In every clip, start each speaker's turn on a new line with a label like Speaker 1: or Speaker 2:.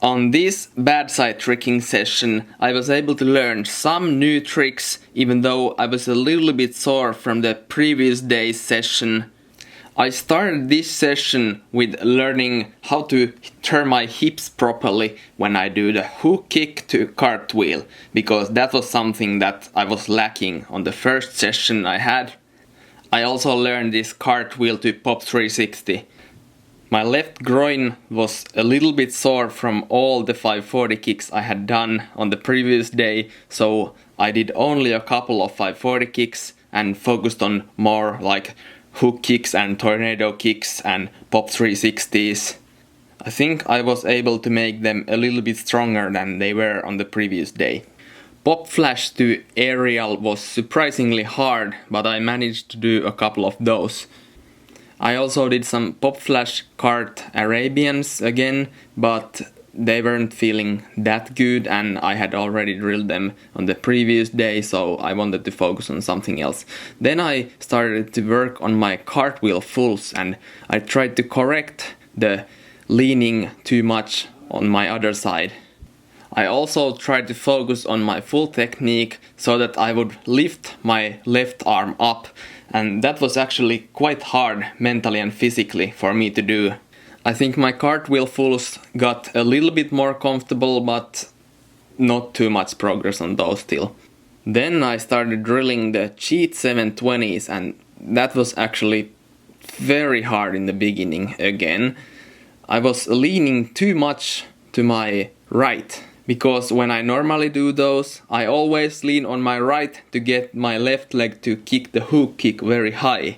Speaker 1: On this bad side tricking session, I was able to learn some new tricks, even though I was a little bit sore from the previous day's session. I started this session with learning how to turn my hips properly when I do the hook kick to cartwheel, because that was something that I was lacking on the first session I had. I also learned this cartwheel to pop 360. My left groin was a little bit sore from all the 540 kicks I had done on the previous day, so I did only a couple of 540 kicks and focused on more like hook kicks and tornado kicks and pop 360s. I think I was able to make them a little bit stronger than they were on the previous day. Pop flash to aerial was surprisingly hard, but I managed to do a couple of those. I also did some pop flash cart Arabians again, but they weren't feeling that good and I had already drilled them on the previous day, so I wanted to focus on something else. Then I started to work on my cartwheel fulls and I tried to correct the leaning too much on my other side. I also tried to focus on my full technique so that I would lift my left arm up, and that was actually quite hard mentally and physically for me to do. I think my cartwheel fulls got a little bit more comfortable, but not too much progress on those still. Then I started drilling the cheat 720s, and that was actually very hard in the beginning again. I was leaning too much to my right, because when I normally do those, I always lean on my right to get my left leg to kick the hook kick very high.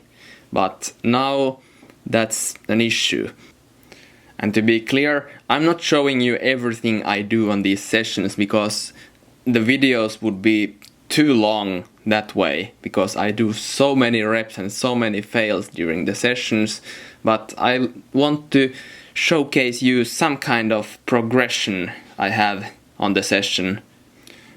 Speaker 1: But now that's an issue. And to be clear, I'm not showing you everything I do on these sessions because the videos would be too long that way, because I do so many reps and so many fails during the sessions, but I want to showcase you some kind of progression I have on the session.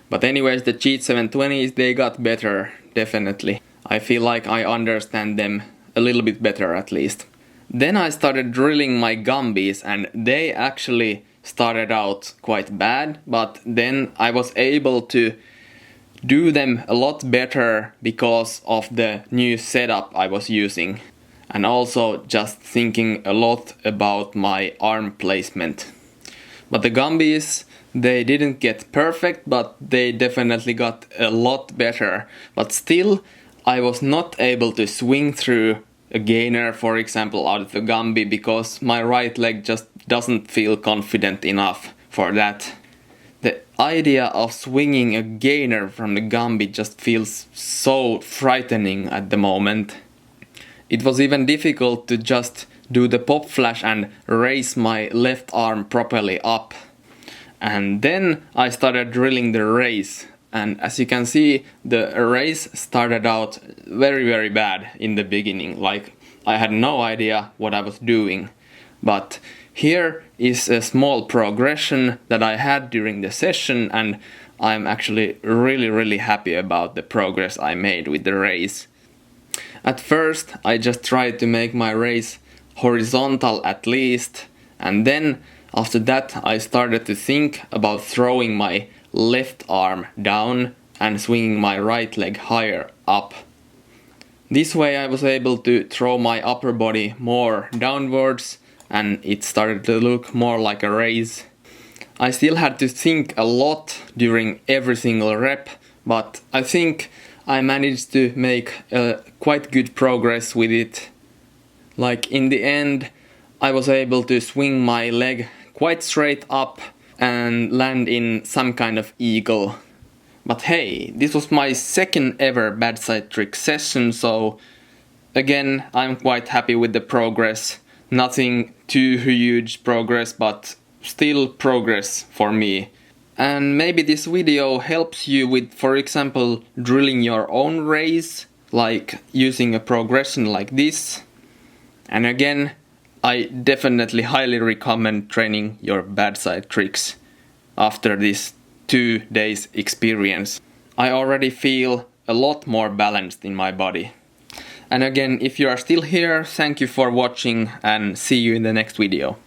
Speaker 1: But anyways, the cheat 720s, they got better, definitely. I feel like I understand them a little bit better at least. Then I started drilling my gumbies and they actually started out quite bad, but then I was able to do them a lot better because of the new setup I was using. And also just thinking a lot about my arm placement. But the gumbies, they didn't get perfect, but they definitely got a lot better. But still, I was not able to swing through a gainer, for example, out of the gumby because my right leg just doesn't feel confident enough for that. The idea of swinging a gainer from the gumby just feels so frightening at the moment. It was even difficult to just do the pop flash and raise my left arm properly up. And then I started drilling the raiz. And as you can see, the raiz started out very bad in the beginning. Like, I had no idea what I was doing. But here is a small progression that I had during the session, and I'm actually really happy about the progress I made with the raiz. At first, I just tried to make my raiz horizontal at least, and then after that I started to think about throwing my left arm down and swinging my right leg higher up. This way I was able to throw my upper body more downwards and it started to look more like a raiz. I still had to think a lot during every single rep, but I think I managed to make quite good progress with it. Like in the end, I was able to swing my leg quite straight up and land in some kind of eagle. But hey, this was my second ever bad side trick session, so again, I'm quite happy with the progress. Nothing too huge progress, but still progress for me. And maybe this video helps you with, for example, drilling your own raiz, like using a progression like this. And again, I definitely highly recommend training your bad side tricks after this 2 days experience. I already feel a lot more balanced in my body. And again, if you are still here, thank you for watching and see you in the next video.